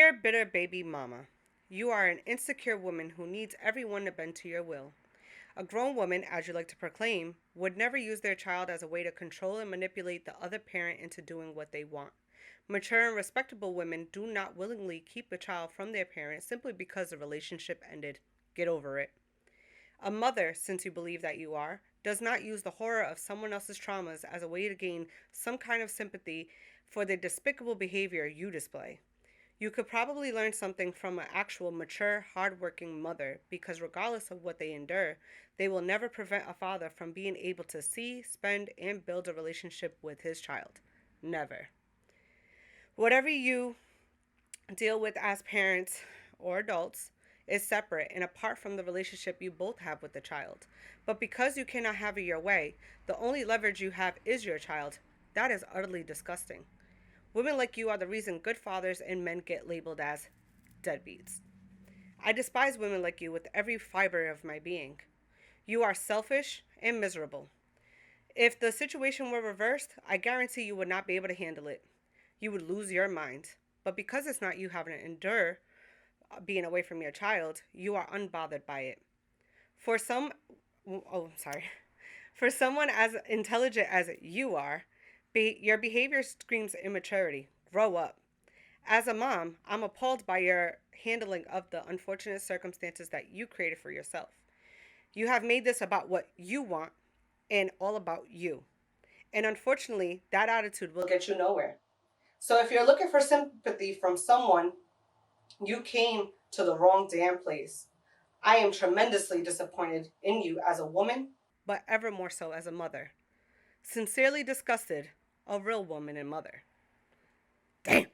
Dear bitter baby mama, you are an insecure woman who needs everyone to bend to your will. A grown woman, as you like to proclaim, would never use their child as a way to control and manipulate the other parent into doing what they want. Mature and respectable women do not willingly keep a child from their parent simply because the relationship ended. Get over it. A mother, since you believe that you are, does not use the horror of someone else's traumas as a way to gain some kind of sympathy for the despicable behavior you display. You could probably learn something from an actual mature, hardworking mother because, regardless of what they endure, they will never prevent a father from being able to see, spend, and build a relationship with his child. Never. Whatever you deal with as parents or adults is separate and apart from the relationship you both have with the child. But because you cannot have it your way, the only leverage you have is your child. That is utterly disgusting. Women like you are the reason good fathers and men get labeled as deadbeats. I despise women like you with every fiber of my being. You are selfish and miserable. If the situation were reversed, I guarantee you would not be able to handle it. You would lose your mind. But because it's not you having to endure being away from your child, you are unbothered by it. For some, oh, sorry. For someone as intelligent as you are, your behavior screams immaturity. Grow up. As a mom, I'm appalled by your handling of the unfortunate circumstances that you created for yourself. You have made this about what you want and all about you. And unfortunately, that attitude will get you nowhere. So if you're looking for sympathy from someone, you came to the wrong damn place. I am tremendously disappointed in you as a woman, but ever more so as a mother. Sincerely disgusted, a real woman and mother. Damn.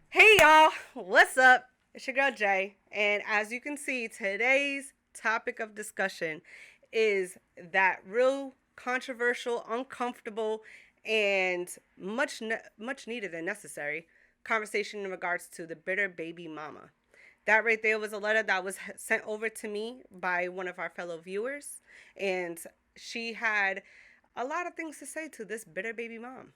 Hey y'all, what's up? It's your girl Jay, and as you can see, today's topic of discussion is that real controversial, uncomfortable, and much needed and necessary conversation in regards to the bitter baby mama. That right there was a letter that was sent over to me by one of our fellow viewers, and she had a lot of things to say to this bitter baby mom.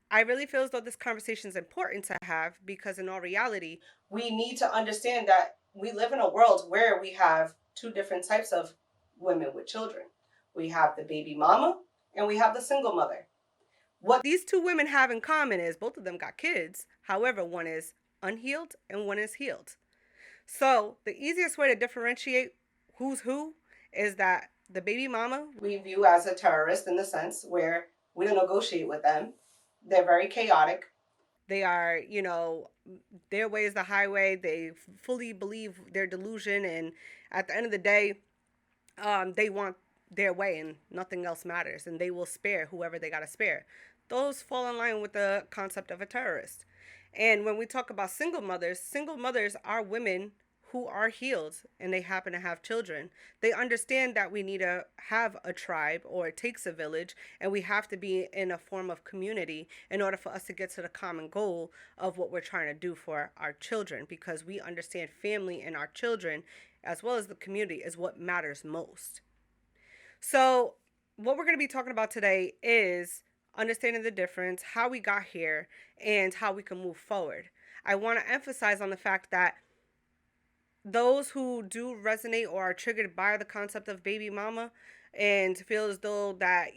I really feel as though this conversation is important to have because, in all reality, we need to understand that we live in a world where we have two different types of women with children. We have the baby mama and we have the single mother. What these two women have in common is both of them got kids. However, one is unhealed and one is healed. So, the easiest way to differentiate who's who is that the baby mama we view as a terrorist in the sense where we don't negotiate with them. They're very chaotic. They are, their way is the highway. They fully believe their delusion. And at the end of the day, they want their way and nothing else matters. And they will spare whoever they got to spare. Those fall in line with the concept of a terrorist. And when we talk about single mothers are women who are healed and they happen to have children. They understand that we need to have a tribe or it takes a village and we have to be in a form of community in order for us to get to the common goal of what we're trying to do for our children because we understand family and our children as well as the community is what matters most. So what we're going to be talking about today is understanding the difference, how we got here, and how we can move forward. I want to emphasize on the fact that those who do resonate or are triggered by the concept of baby mama and feel as though that,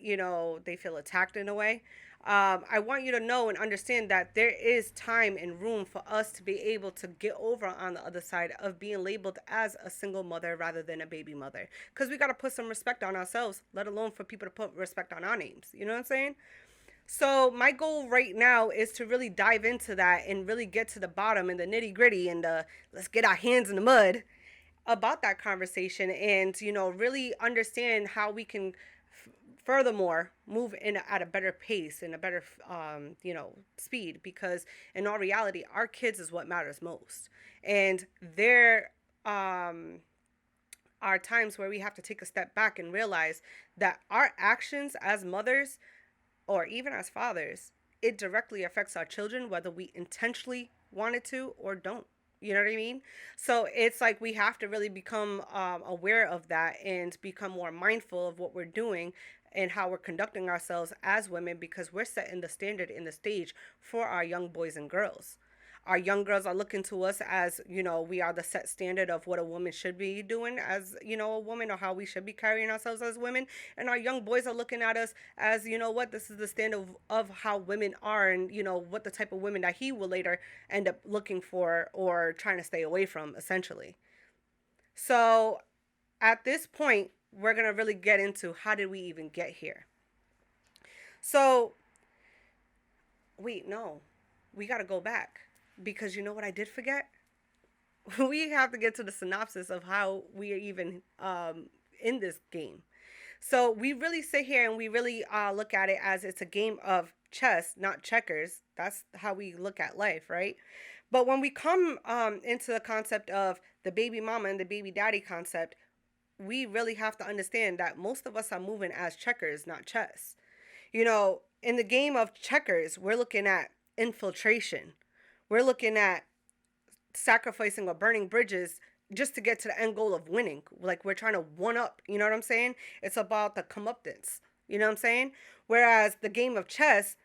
they feel attacked in a way, I want you to know and understand that there is time and room for us to be able to get over on the other side of being labeled as a single mother rather than a baby mother. Because we got to put some respect on ourselves, let alone for people to put respect on our names. You know what I'm saying? So my goal right now is to really dive into that and really get to the bottom and the nitty gritty and let's get our hands in the mud about that conversation and, really understand how we can furthermore move in at a better pace and a better, speed because in all reality, our kids is what matters most. And there are times where we have to take a step back and realize that our actions as mothers or even as fathers, it directly affects our children, whether we intentionally wanted to or don't. You know what I mean? So it's like we have to really become aware of that and become more mindful of what we're doing and how we're conducting ourselves as women because we're setting the standard in the stage for our young boys and girls. Our young girls are looking to us as, we are the set standard of what a woman should be doing as, a woman, or how we should be carrying ourselves as women. And our young boys are looking at us as, what, this is the standard of how women are, and, what the type of women that he will later end up looking for or trying to stay away from, essentially. So at this point, we're going to really get into how did we even get here. So, wait, no, we got to go back, because you know what I did forget? We have to get to the synopsis of how we are even in this game. So we really sit here and we really look at it as it's a game of chess, not checkers. That's how we look at life, right? But when we come into the concept of the baby mama and the baby daddy concept, we really have to understand that most of us are moving as checkers, not chess. In the game of checkers, we're looking at infiltration. We're looking at sacrificing or burning bridges just to get to the end goal of winning. Like, we're trying to one up, you know what I'm saying? It's about the comeuppance, you know what I'm saying? Whereas the game of chess,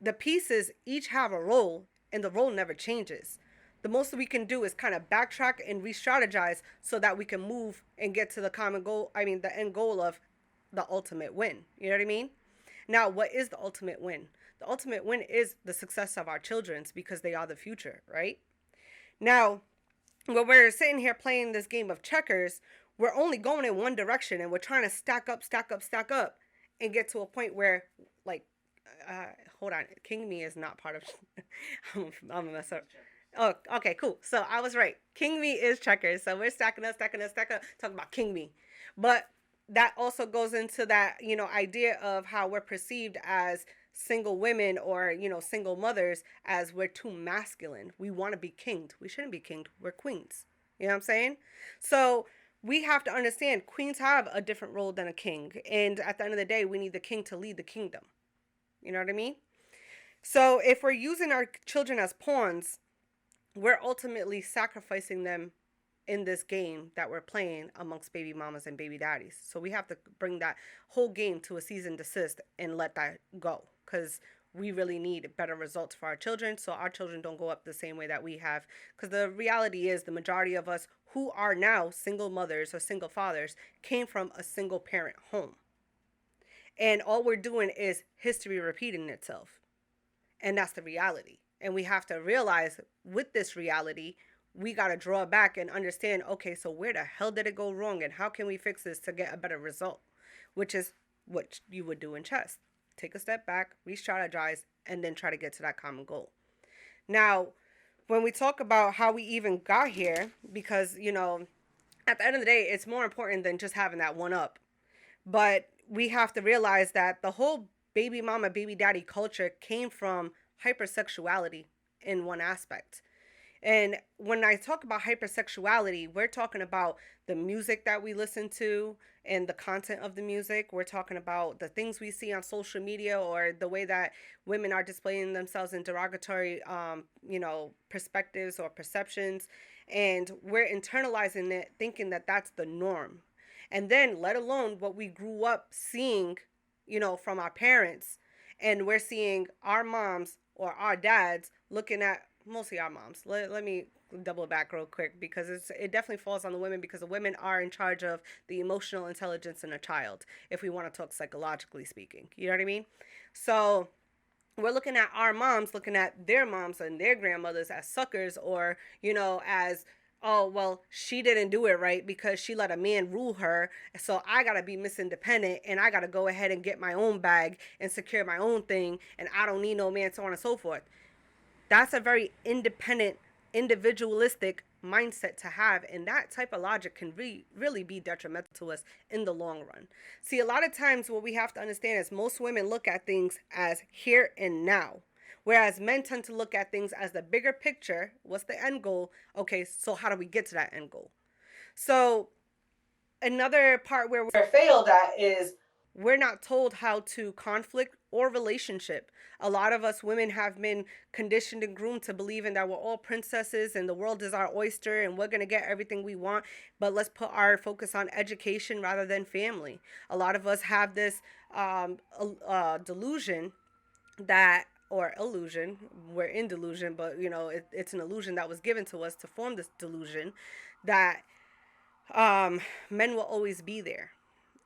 the pieces each have a role, and the role never changes. The most we can do is kind of backtrack and re-strategize so that we can move and get to the common goal. I mean, the end goal of the ultimate win. You know what I mean? Now, what is the ultimate win? The ultimate win is the success of our children's, because they are the future, right? Now, when we're sitting here playing this game of checkers, we're only going in one direction, and we're trying to stack up, and get to a point where, like, hold on, King Me is not part of. I'm gonna mess up. Oh, okay, cool. So I was right. King Me is checkers. So we're stacking up, talking about King Me. But that also goes into that, idea of how we're perceived as single women, or, single mothers, as we're too masculine. We want to be kinged. We shouldn't be kinged. We're queens. You know what I'm saying? So we have to understand queens have a different role than a king. And at the end of the day, we need the king to lead the kingdom. You know what I mean? So if we're using our children as pawns, we're ultimately sacrificing them in this game that we're playing amongst baby mamas and baby daddies. So we have to bring that whole game to a cease and desist and let that go, because we really need better results for our children, so our children don't go up the same way that we have. Because the reality is, the majority of us who are now single mothers or single fathers came from a single parent home. And all we're doing is history repeating itself. And that's the reality. And we have to realize, with this reality, we got to draw back and understand, okay, so where the hell did it go wrong, and how can we fix this to get a better result? Which is what you would do in chess. Take a step back, re-strategize, and then try to get to that common goal. Now, when we talk about how we even got here, because, at the end of the day, it's more important than just having that one up. But we have to realize that the whole baby mama, baby daddy culture came from hypersexuality in one aspect. And when I talk about hypersexuality, we're talking about the music that we listen to and the content of the music. We're talking about the things we see on social media, or the way that women are displaying themselves in derogatory, perspectives or perceptions. And we're internalizing it, thinking that that's the norm. And then, let alone what we grew up seeing, from our parents. And we're seeing our moms or our dads looking at, mostly our moms. Let me double back real quick, because it definitely falls on the women, because the women are in charge of the emotional intelligence in a child, if we want to talk psychologically speaking. You know what I mean? So we're looking at our moms, looking at their moms and their grandmothers as suckers, or, as, oh, well, she didn't do it right because she let a man rule her. So I got to be Miss Independent, and I got to go ahead and get my own bag and secure my own thing. And I don't need no man, so on and so forth. That's a very independent, individualistic mindset to have. And that type of logic can really be detrimental to us in the long run. See, a lot of times what we have to understand is most women look at things as here and now. Whereas men tend to look at things as the bigger picture. What's the end goal? Okay, so how do we get to that end goal? So another part where we're failed at is we're not told how to conflict or relationship. A lot of us women have been conditioned and groomed to believing that we're all princesses and the world is our oyster and we're going to get everything we want. But let's put our focus on education rather than family. A lot of us have this delusion that or illusion. We're in delusion, but it's an illusion that was given to us to form this delusion that men will always be there.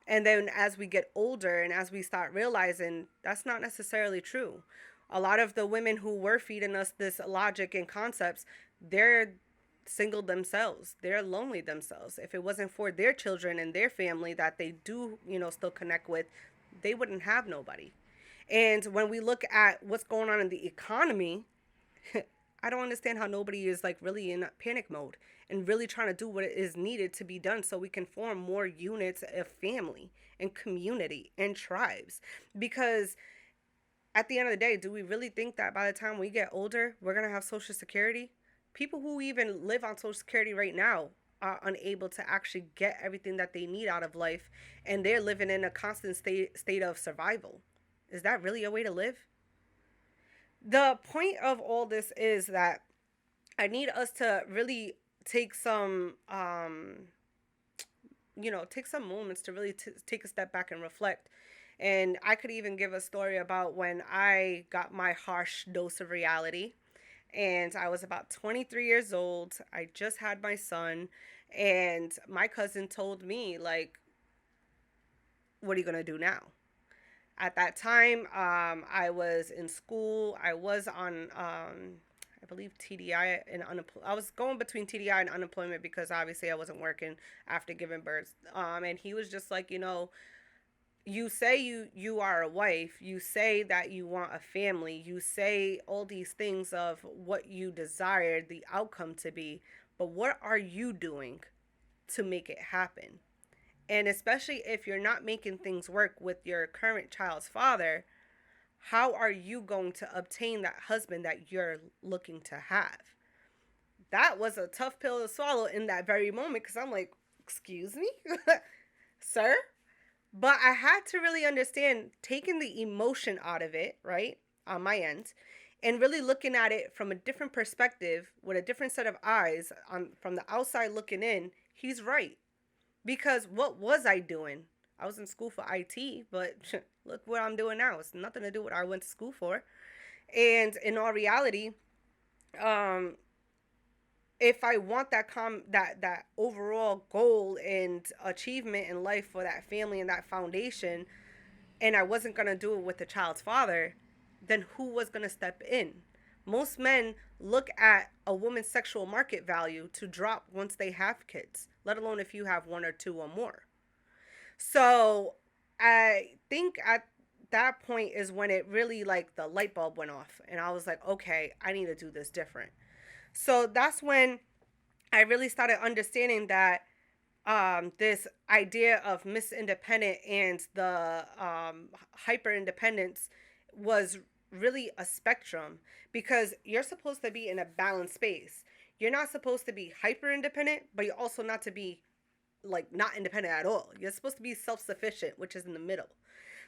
And then as we get older and as we start realizing that's not necessarily true, a lot of the women who were feeding us this logic and concepts, they're single themselves. They're lonely themselves. If it wasn't for their children and their family that they do, still connect with, they wouldn't have nobody. And when we look at what's going on in the economy, I don't understand how nobody is like really in panic mode and really trying to do what is needed to be done so we can form more units of family and community and tribes. Because at the end of the day, do we really think that by the time we get older, we're going to have Social Security? People who even live on Social Security right now are unable to actually get everything that they need out of life, and they're living in a constant state of survival. Is that really a way to live? The point of all this is that I need us to really take some take some moments to really take a step back and reflect. And I could even give a story about when I got my harsh dose of reality. And I was about 23 years old. I just had my son. And my cousin told me, like, what are you going to do now? At that time, I was in school. I was on, I believe, TDI and unemployment. I was going between TDI and unemployment because obviously I wasn't working after giving birth. And he was just like, you say you are a wife, you say that you want a family, you say all these things of what you desire the outcome to be, but what are you doing to make it happen? And especially if you're not making things work with your current child's father, how are you going to obtain that husband that you're looking to have? That was a tough pill to swallow in that very moment because I'm like, excuse me, sir? But I had to really understand taking the emotion out of it, right, on my end, and really looking at it from a different perspective with a different set of eyes from the outside looking in. He's right. Because what was I doing? I was in school for IT, but look what I'm doing now. It's nothing to do with what I went to school for. And in all reality, um, if I want that overall goal and achievement in life for that family and that foundation, and I wasn't gonna do it with the child's father, then who was gonna step in? Most men look at a woman's sexual market value to drop once they have kids, let alone if you have one or two or more. So I think at that point is when it really like the light bulb went off and I was like, okay, I need to do this different. So that's when I really started understanding that this idea of Miss Independent and the hyper independence was really a spectrum because you're supposed to be in a balanced space. You're not supposed to be hyper independent, but you're also not to be like not independent at all. You're supposed to be self sufficient, which is in the middle.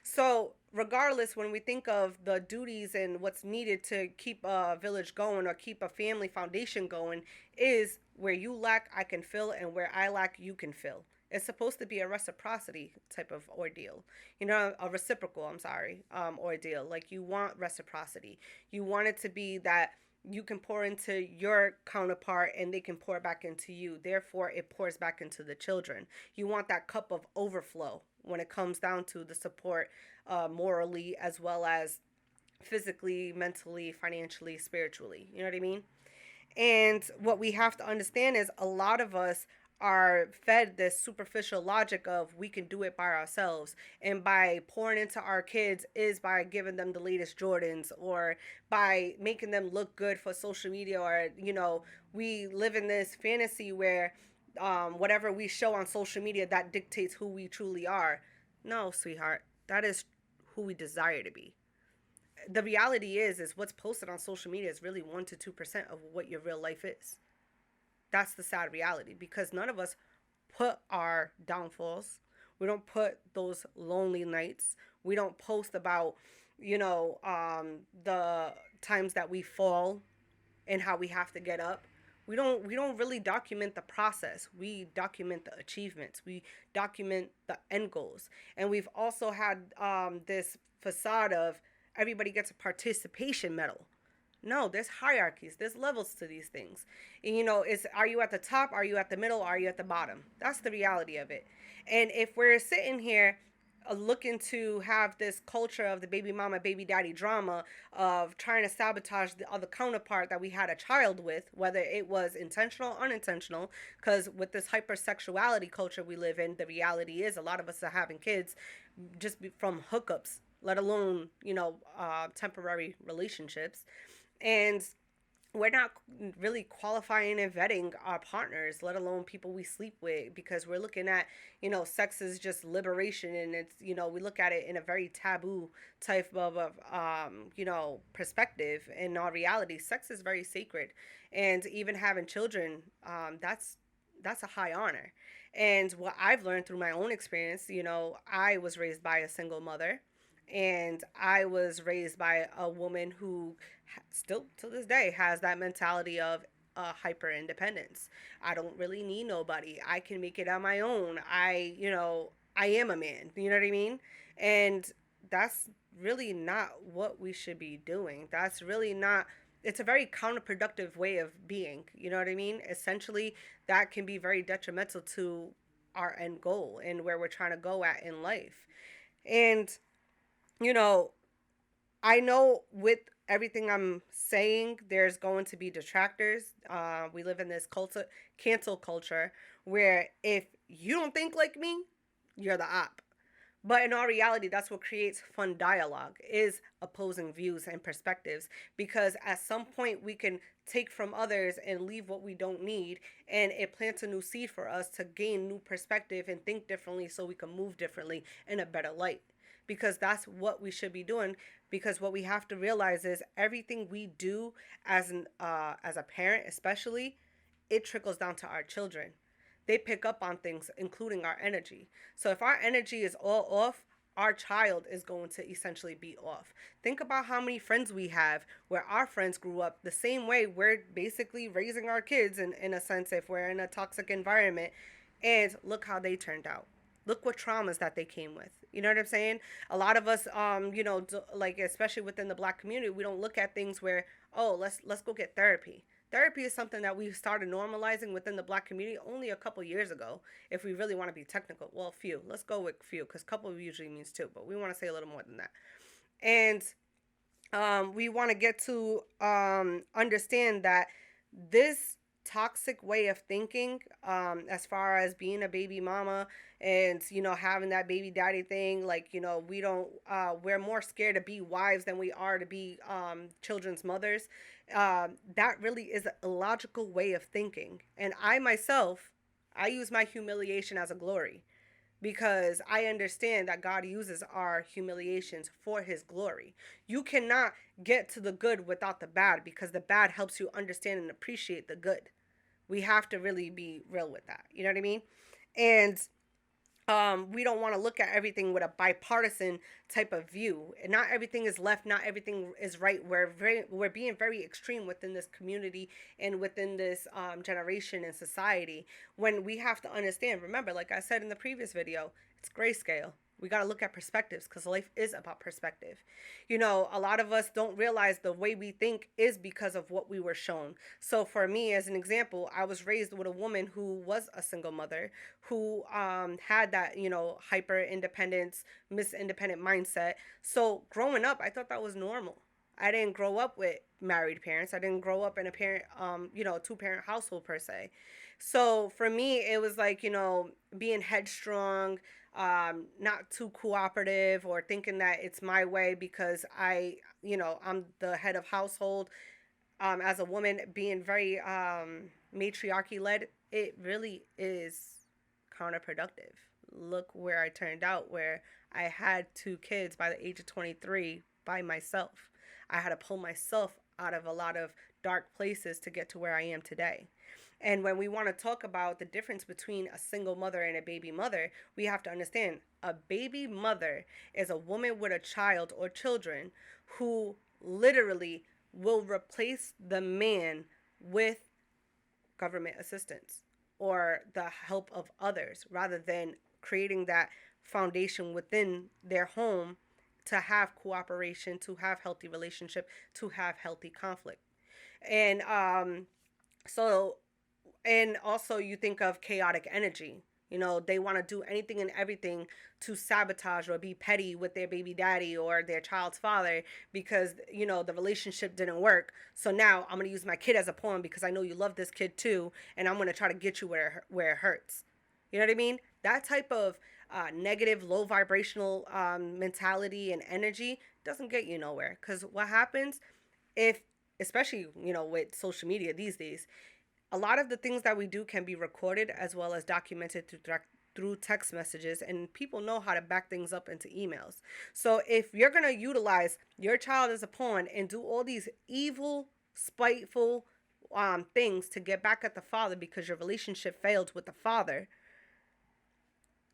So, regardless, when we think of the duties and what's needed to keep a village going or keep a family foundation going, is where you lack, I can fill, and where I lack, you can fill. It's supposed to be a reciprocity type of ordeal, a reciprocal, ordeal. Like you want reciprocity. You want it to be that you can pour into your counterpart and they can pour back into you. Therefore, it pours back into the children. You want that cup of overflow when it comes down to the support morally as well as physically, mentally, financially, spiritually. You know what I mean? And what we have to understand is a lot of us are fed this superficial logic of we can do it by ourselves, and by pouring into our kids is by giving them the latest Jordans or by making them look good for social media, or we live in this fantasy where whatever we show on social media that dictates who we truly are. No, sweetheart, that is who we desire to be. The reality is what's posted on social media is really 1 to 2% of what your real life is. That's the sad reality because none of us put our downfalls. We don't put those lonely nights. We don't post about, the times that we fall and how we have to get up. We don't really document the process. We document the achievements. We document the end goals. And we've also had this facade of everybody gets a participation medal. No, there's hierarchies, there's levels to these things. And is are you at the top, are you at the middle, are you at the bottom? That's the reality of it. And if we're sitting here looking to have this culture of the baby mama baby daddy drama of trying to sabotage the other counterpart that we had a child with, whether it was intentional or unintentional, because with this hypersexuality culture we live in, the reality is a lot of us are having kids just from hookups, let alone temporary relationships. And we're not really qualifying and vetting our partners, let alone people we sleep with, because we're looking at, sex is just liberation, and it's, we look at it in a very taboo type of perspective. In our reality, sex is very sacred, and even having children, that's a high honor. And what I've learned through my own experience, I was raised by a single mother, and I was raised by a woman who still to this day has that mentality of hyper independence. I don't really need nobody. I can make it on my own. I am a man. You know what I mean? And that's really not what we should be doing. That's really not. It's a very counterproductive way of being. You know what I mean? Essentially, that can be very detrimental to our end goal and where we're trying to go at in life. And you know, I know with everything I'm saying, there's going to be detractors. We live in this cancel culture, where if you don't think like me, you're the op. But in all reality, that's what creates fun dialogue, is opposing views and perspectives. Because at some point we can take from others and leave what we don't need, and it plants a new seed for us to gain new perspective and think differently so we can move differently in a better light. Because that's what we should be doing. Because what we have to realize is everything we do as a parent, especially, it trickles down to our children. They pick up on things, including our energy. So if our energy is all off, our child is going to essentially be off. Think about how many friends we have where our friends grew up the same way we're basically raising our kids, in a sense, if we're in a toxic environment. And look how they turned out. Look what traumas that they came with. You know what I'm saying? A lot of us, like especially within the Black community, we don't look at things where, oh, let's go get therapy. Therapy is something that we started normalizing within the Black community only a couple years ago, if we really want to be technical. Well, few. Let's go with few, because couple usually means two, but we want to say a little more than that. And we want to get to understand that this toxic way of thinking, as far as being a baby mama and having that baby daddy thing, like we don't we're more scared to be wives than we are to be children's mothers. That really is an illogical way of thinking, and I myself, I use my humiliation as a glory, because I understand that God uses our humiliations for his glory. You cannot get to the good without the bad, because the bad helps you understand and appreciate the good. We have to really be real with that. You know what I mean? And we don't want to look at everything with a bipartisan type of view. And not everything is left, not everything is right. We're being very extreme within this community and within this generation and society, when we have to understand. Remember, like I said in the previous video, it's grayscale. We got to look at perspectives, because life is about perspective. A lot of us don't realize the way we think is because of what we were shown. So for me, as an example, I was raised with a woman who was a single mother, who had that, hyper independence, Miss Independent mindset. So growing up, I thought that was normal. I didn't grow up with married parents. I didn't grow up in a two-parent household per se. So for me, it was like, being headstrong, not too cooperative, or thinking that it's my way because I'm the head of household. As a woman, being very matriarchy led, it really is counterproductive. Look where I turned out, where I had two kids by the age of 23 by myself. I had to pull myself out of a lot of dark places to get to where I am today. And when we want to talk about the difference between a single mother and a baby mother, we have to understand a baby mother is a woman with a child or children who literally will replace the man with government assistance or the help of others, rather than creating that foundation within their home to have cooperation, to have healthy relationship, to have healthy conflict. And so and also you think of chaotic energy. They want to do anything and everything to sabotage or be petty with their baby daddy or their child's father because the relationship didn't work. So now I'm going to use my kid as a pawn because I know you love this kid too, and I'm going to try to get you where it hurts. You know what I mean? That type of negative, low vibrational mentality and energy doesn't get you nowhere. Because what happens if, especially with social media these days, a lot of the things that we do can be recorded as well as documented through text messages, and people know how to back things up into emails. So if you're going to utilize your child as a pawn and do all these evil, spiteful things to get back at the father because your relationship failed with the father,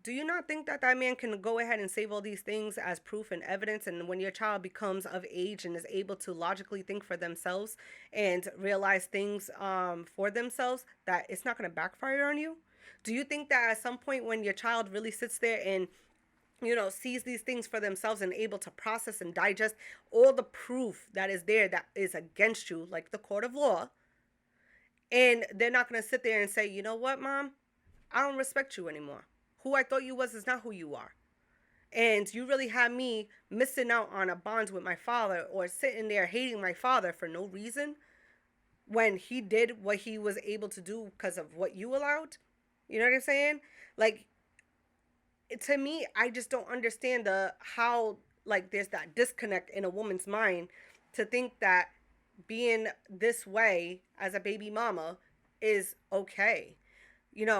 do you not think that that man can go ahead and save all these things as proof and evidence? And when your child becomes of age and is able to logically think for themselves and realize things for themselves, that it's not going to backfire on you? Do you think that at some point when your child really sits there and sees these things for themselves and able to process and digest all the proof that is there that is against you, like the court of law, and they're not going to sit there and say, you know what, mom, I don't respect you anymore. Who I thought you was is not who you are. And you really had me missing out on a bond with my father or sitting there hating my father for no reason when he did what he was able to do because of what you allowed. You know what I'm saying? Like, to me, I just don't understand how like there's that disconnect in a woman's mind to think that being this way as a baby mama is okay.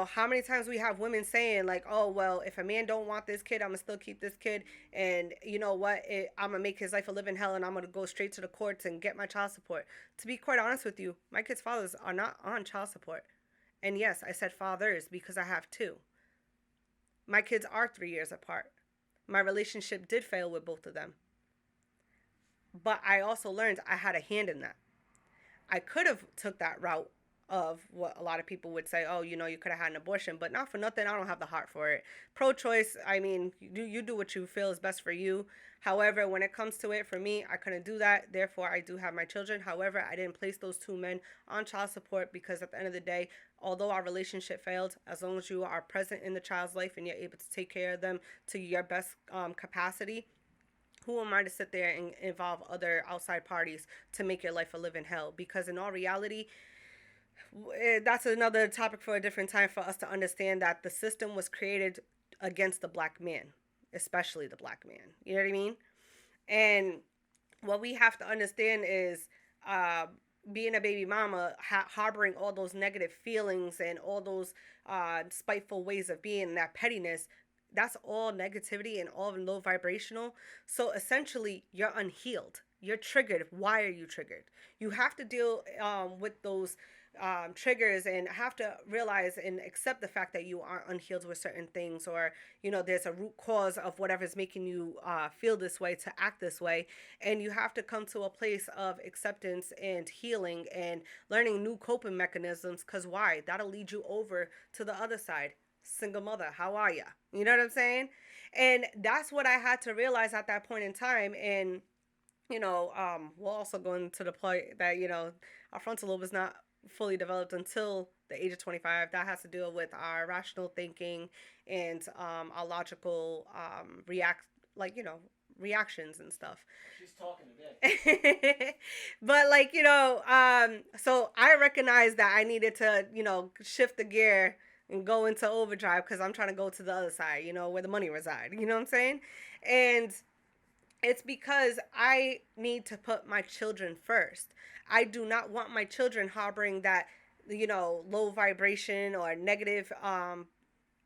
How many times we have women saying like, oh well, if a man don't want this kid, I'm gonna still keep this kid, and you know what, I'm gonna make his life a living hell, and I'm gonna go straight to the courts and get my child support. To be quite honest with you, my kids' fathers are not on child support. And yes, I said fathers because I have two. My kids are 3 years apart. My relationship did fail with both of them, but I also learned I had a hand in that. I could have took that route of what a lot of people would say, oh, you could have had an abortion, but not for nothing, I don't have the heart for it. Pro-choice, I mean, you do what you feel is best for you. However, when it comes to it, for me, I couldn't do that. Therefore, I do have my children. However, I didn't place those two men on child support because at the end of the day, although our relationship failed, as long as you are present in the child's life and you're able to take care of them to your best capacity, who am I to sit there and involve other outside parties to make your life a living hell? Because in all reality, that's another topic for a different time for us to understand that the system was created against the black man, especially the black man. You know what I mean? And what we have to understand is uh, being a baby mama, harboring all those negative feelings and all those spiteful ways of being, that pettiness, that's all negativity and all low vibrational. So essentially, you're unhealed. You're triggered. Why are you triggered? You have to deal with those triggers and have to realize and accept the fact that you are unhealed with certain things, or there's a root cause of whatever's making you feel this way to act this way, and you have to come to a place of acceptance and healing and learning new coping mechanisms, because why? That'll lead you over to the other side. Single mother, how are ya? You know what I'm saying? And that's what I had to realize at that point in time. And we'll also go into the point that our frontal lobe is not fully developed until the age of 25. That has to do with our rational thinking and our logical reactions and stuff. She's talking today. But so I recognized that I needed to shift the gear and go into overdrive because I'm trying to go to the other side, where the money reside. You know what I'm saying? And it's because I need to put my children first. I do not want my children harboring that, low vibration or negative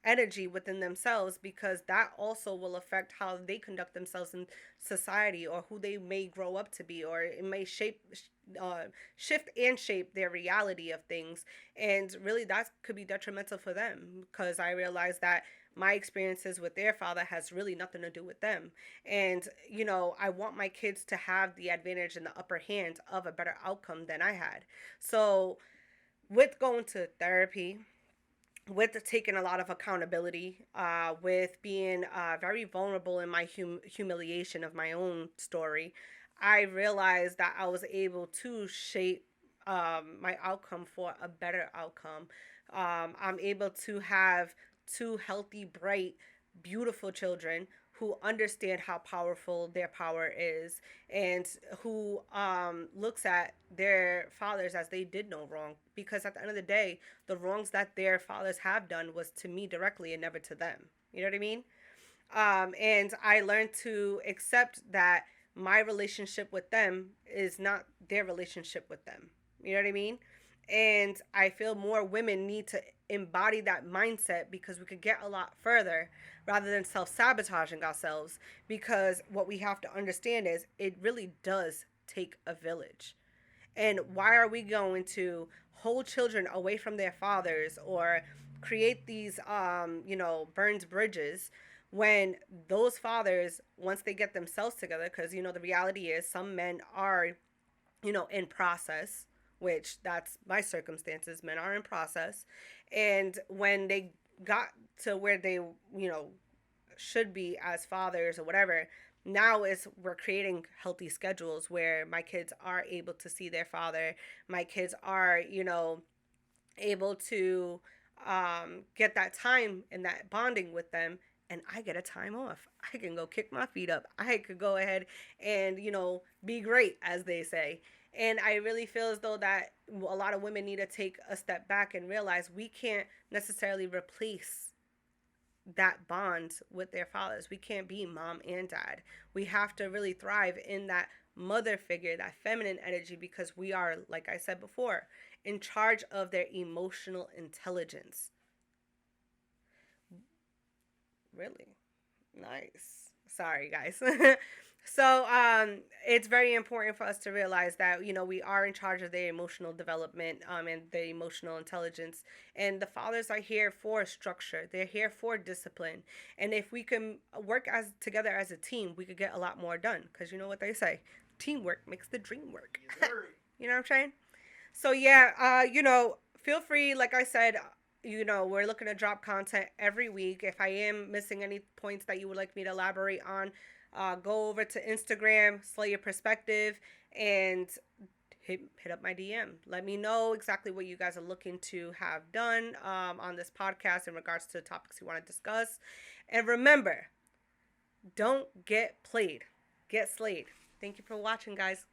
energy within themselves, because that also will affect how they conduct themselves in society, or who they may grow up to be, or it may shift and shape their reality of things. And really, that could be detrimental for them, because I realize that my experiences with their father has really nothing to do with them. And I want my kids to have the advantage and the upper hand of a better outcome than I had. So with going to therapy, with taking a lot of accountability, with being very vulnerable in my humiliation of my own story, I realized that I was able to shape my outcome for a better outcome. I'm able to have two healthy, bright, beautiful children who understand how powerful their power is, and who looks at their fathers as they did no wrong, because at the end of the day, the wrongs that their fathers have done was to me directly and never to them. You know what I mean? And I learned to accept that my relationship with them is not their relationship with them. You know what I mean? And I feel more women need to embody that mindset, because we could get a lot further rather than self sabotaging ourselves. Because what we have to understand is it really does take a village. And why are we going to hold children away from their fathers, or create these, burns bridges, when those fathers, once they get themselves together, because, the reality is some men are, in process, which that's my circumstances, men are in process. And when they got to where they, should be as fathers or whatever, now is we're creating healthy schedules where my kids are able to see their father. My kids are, able to get that time and that bonding with them, and I get a time off. I can go kick my feet up. I could go ahead and, be great, as they say. And I really feel as though that a lot of women need to take a step back and realize we can't necessarily replace that bond with their fathers. We can't be mom and dad. We have to really thrive in that mother figure, that feminine energy, because we are, like I said before, in charge of their emotional intelligence. Really nice. Sorry, guys. So it's very important for us to realize that, we are in charge of their emotional development, and their emotional intelligence. And the fathers are here for structure. They're here for discipline. And if we can work as together as a team, we could get a lot more done. Because you know what they say, teamwork makes the dream work. You know what I'm saying? So yeah, feel free. Like I said, we're looking to drop content every week. If I am missing any points that you would like me to elaborate on, go over to Instagram, Slay Your Perspective, and hit up my DM. Let me know exactly what you guys are looking to have done on this podcast in regards to topics you want to discuss. And remember, don't get played, get slayed. Thank you for watching, guys.